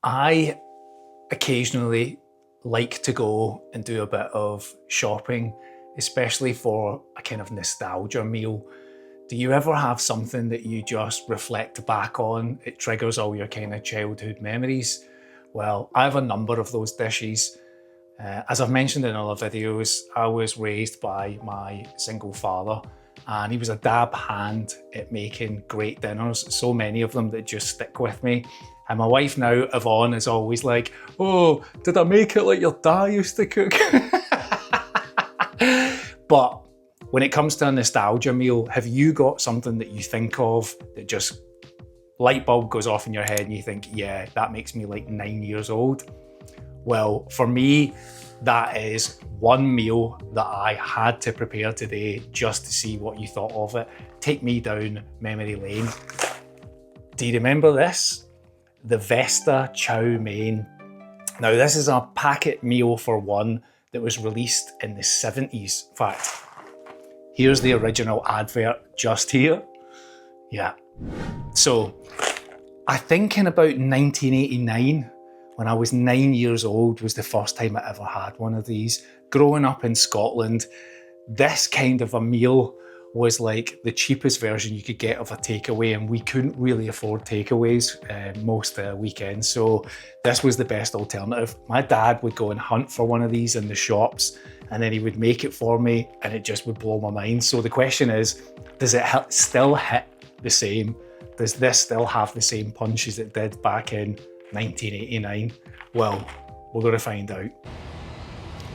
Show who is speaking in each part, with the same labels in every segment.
Speaker 1: I occasionally like to go and do a bit of shopping, especially for a kind of nostalgia meal. Do you ever have something that you just reflect back on? It triggers all your kind of childhood memories. Well, I have a number of those dishes. As I've mentioned in other videos, I was raised by my single father, and he was a dab hand at making great dinners, so many of them that just stick with me. And my wife now, Yvonne, is always like, oh, did I make it like your dad used to cook? But when it comes to a nostalgia meal, have you got something that you think of that just light bulb goes off in your head and you think, yeah, that makes me like 9 years old? Well, for me, that is one meal that I had to prepare today just to see what you thought of it. Take me down memory lane. Do you remember this? The Vesta Chow Mein. Now, this is a packet meal for one that was released in the 70s. In fact, here's the original advert just here. Yeah. So, I think in about 1989, when I was 9 years old, was the first time I ever had one of these. Growing up in Scotland, this kind of a meal was like the cheapest version you could get of a takeaway, and we couldn't really afford takeaways most weekends, so this was the best alternative. My dad would go and hunt for one of these in the shops, and then he would make it for me, and it just would blow my mind. So the question is, does it still hit the same? Does this still have the same punch as it did back in 1989? Well, we're going to find out.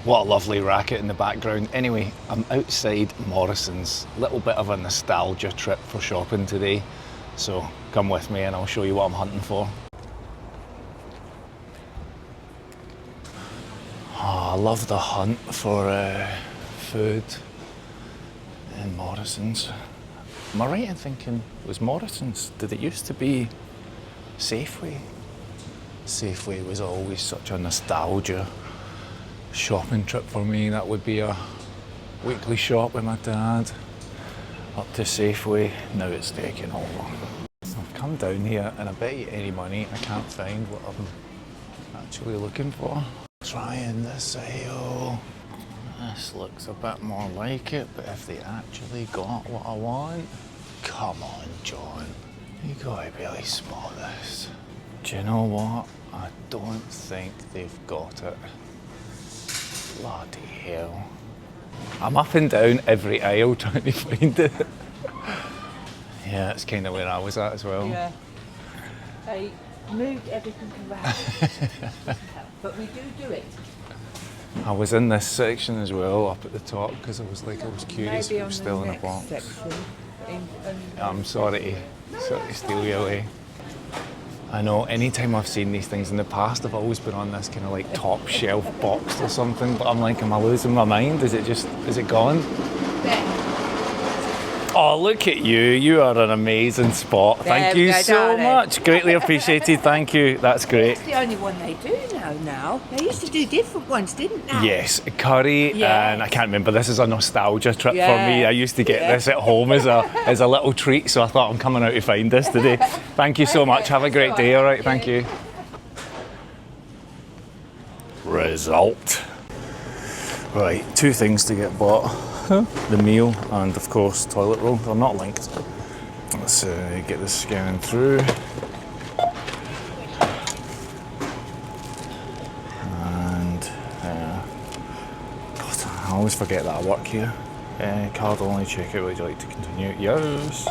Speaker 1: What a lovely racket in the background. Anyway, I'm outside Morrison's. Little bit of a nostalgia trip for shopping today. So come with me and I'll show you what I'm hunting for. Oh, I love the hunt for food in Morrison's. Am I right in thinking it was Morrison's? Did it used to be Safeway? Safeway was always such a nostalgia shopping trip for me. That would be a weekly shop with my dad up to Safeway. Now it's taking over. I've come down here and I bet you any money I can't find what I'm actually looking for. Trying this aisle. This looks a bit more like it, but if they actually got what I want, come on, John. You gotta really spot this. Do you know what? I don't think they've got it. Bloody hell. I'm up and down every aisle trying to find it. Yeah, it's kind of where I was at as well.
Speaker 2: Yeah. They moved everything around. But we do it.
Speaker 1: I was in this section as well, up at the top, because I was curious if it was still in a box. I'm sorry to steal you away. I know, anytime I've seen these things in the past, I've always been on this kind of like top shelf box or something, but I'm like, am I losing my mind? Is it gone?
Speaker 2: Yeah.
Speaker 1: Oh, look at you. You are an amazing spot. Thank you so much. Greatly appreciated. Thank you. That's great.
Speaker 2: It's the only one they do now. They used to do different ones, didn't they?
Speaker 1: Yes, curry, and I can't remember. This is a nostalgia trip for me. I used to get this at home as a little treat, so I thought I'm coming out to find this today. Thank you so much. Have a great day. All right, thank you. Result. Right, two things to get bought. The meal and, of course, toilet roll. They're not linked. Let's get this scanning through. And, God, I always forget that I work here. Card only, check out, would you like to continue? Yes.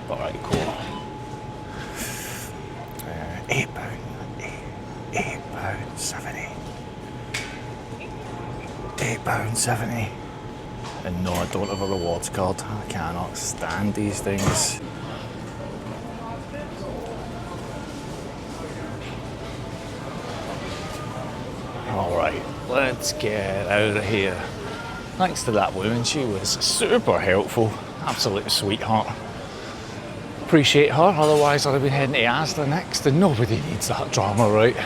Speaker 1: Alright, cool. £8.70. £8.70. And no, I don't have a rewards card. I cannot stand these things. Alright, let's get out of here. Thanks to that woman, she was super helpful. Absolute sweetheart. Appreciate her, otherwise I'd have been heading to Asda next, and nobody needs that drama, right?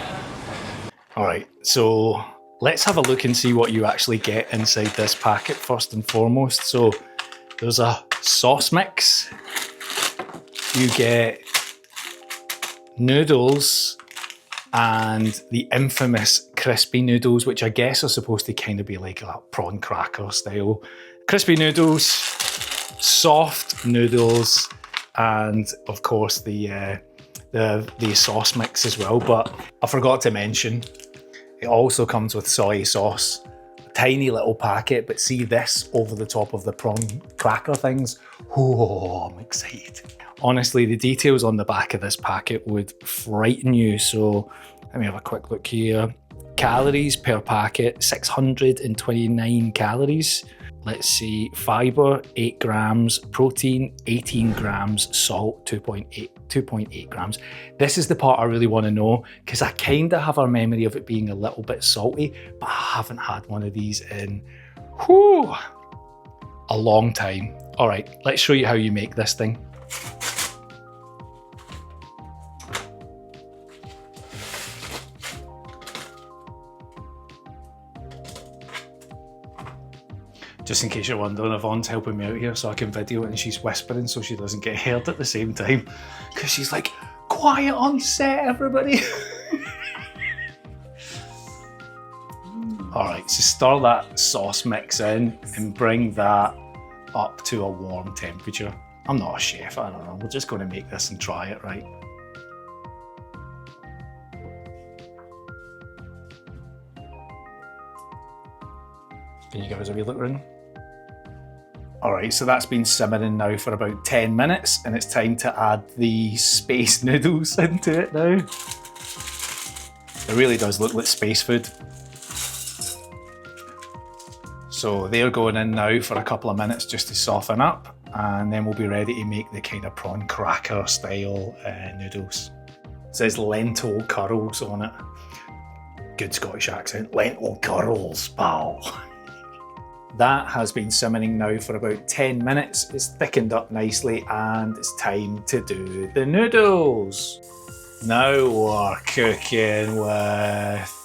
Speaker 1: Alright, so let's have a look and see what you actually get inside this packet first and foremost. So there's a sauce mix. You get noodles and the infamous crispy noodles, which I guess are supposed to kind of be like a prawn cracker style. Crispy noodles, soft noodles, and of course the sauce mix as well. But I forgot to mention, it also comes with soy sauce. A tiny little packet, but see this over the top of the prawn cracker things? Oh, I'm excited. Honestly, the details on the back of this packet would frighten you. So let me have a quick look here. Calories per packet, 629 calories. Let's see, fiber, 8 grams, protein, 18 grams, salt, 2.8 grams. This is the part I really want to know, because I kind of have a memory of it being a little bit salty, but I haven't had one of these in a long time. All right, let's show you how you make this thing. Just in case you're wondering, Yvonne's helping me out here so I can video it, and she's whispering so she doesn't get heard at the same time. Because she's like, quiet on set, everybody. All right, so stir that sauce mix in and bring that up to a warm temperature. I'm not a chef, I don't know. We're just going to make this and try it, right? Can you give us a wee look around? All right, so that's been simmering now for about 10 minutes, and it's time to add the space noodles into it now. It really does look like space food. So they're going in now for a couple of minutes just to soften up, and then we'll be ready to make the kind of prawn cracker style noodles. It says lentil curls on it. Good Scottish accent. Lentil curls, pal. That has been simmering now for about 10 minutes. It's thickened up nicely, and it's time to do the noodles. Now we're cooking with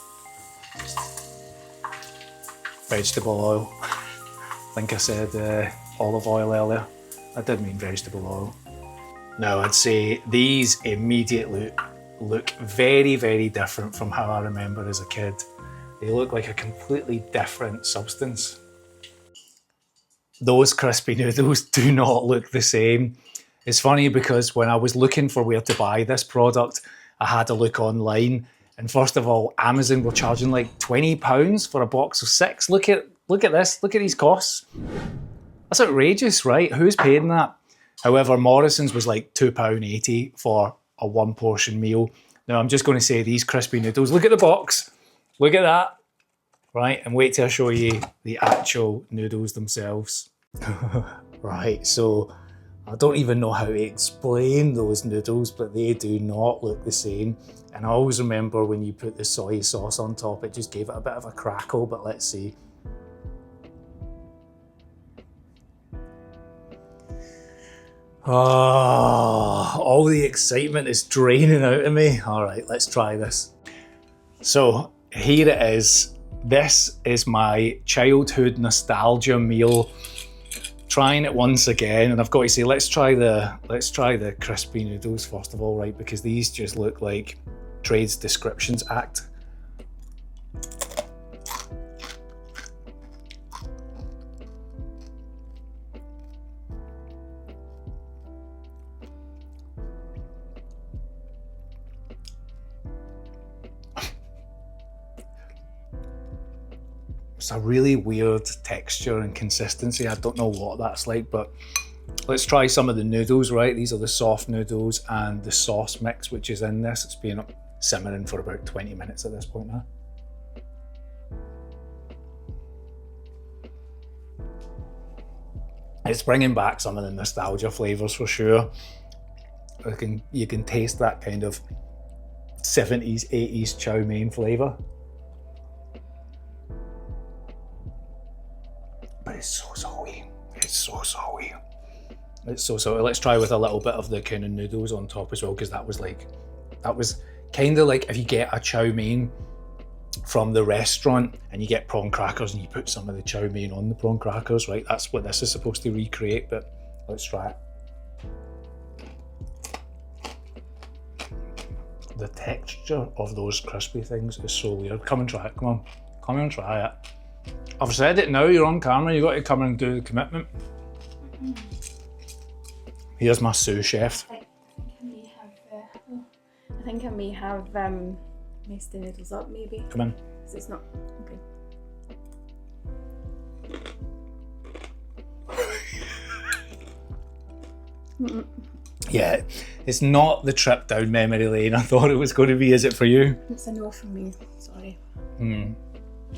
Speaker 1: vegetable oil. I think I said olive oil earlier. I did mean vegetable oil. Now I'd say these immediately look very, very different from how I remember as a kid. They look like a completely different substance. Those crispy noodles do not look the same. It's funny because when I was looking for where to buy this product, I had a look online, and first of all, Amazon were charging like £20 for a box of 6. Look at this, look at these costs. That's outrageous, right? Who's paying that? However, Morrison's was like £2.80 for a 1-portion meal. Now I'm just going to say these crispy noodles, look at the box, look at that. Right, and wait till I show you the actual noodles themselves. Right, so I don't even know how to explain those noodles, but they do not look the same. And I always remember when you put the soy sauce on top, it just gave it a bit of a crackle, but let's see. Oh, all the excitement is draining out of me. All right, let's try this. So here it is. This is my childhood nostalgia meal. Trying it once again, and I've got to say, let's try the crispy noodles first of all, right? Because these just look like Trades Descriptions Act. It's a really weird texture and consistency. I don't know what that's like, but let's try some of the noodles, right? These are the soft noodles and the sauce mix, which is in this. It's been simmering for about 20 minutes at this point now. It's bringing back some of the nostalgia flavors for sure. You can taste that kind of 70s, 80s chow mein flavor. But it's so salty. It's so salty. It's so salty. Let's try with a little bit of the kind of noodles on top as well, because that was kind of like if you get a chow mein from the restaurant and you get prawn crackers and you put some of the chow mein on the prawn crackers, right? That's what this is supposed to recreate, but let's try it. The texture of those crispy things is so weird. Come and try it, come on. Come and try it. I've said it now, you're on camera, you got to come and do the commitment. Here's my sous chef.
Speaker 2: I think I may have messed the noodles up maybe.
Speaker 1: Come in.
Speaker 2: Because it's not okay.
Speaker 1: Yeah, it's not the trip down memory lane I thought it was going to be, is it for you?
Speaker 2: It's a no from me, sorry.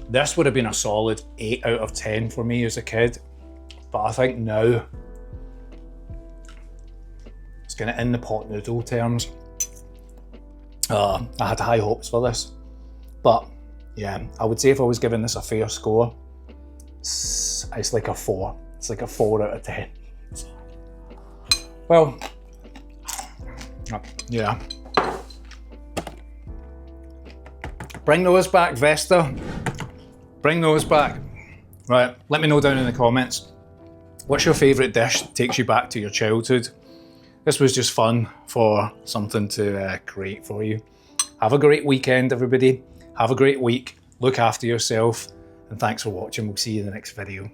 Speaker 1: This would have been a solid 8 out of 10 for me as a kid, but I think now it's kind of in the pot noodle terms. I had high hopes for this, but yeah, I would say if I was giving this a fair score, it's like a 4. It's like a 4 out of 10. Well, yeah. Bring those back, Vesta. Bring those back. Right, let me know down in the comments. What's your favourite dish that takes you back to your childhood? This was just fun for something to create for you. Have a great weekend, everybody. Have a great week. Look after yourself. And thanks for watching. We'll see you in the next video.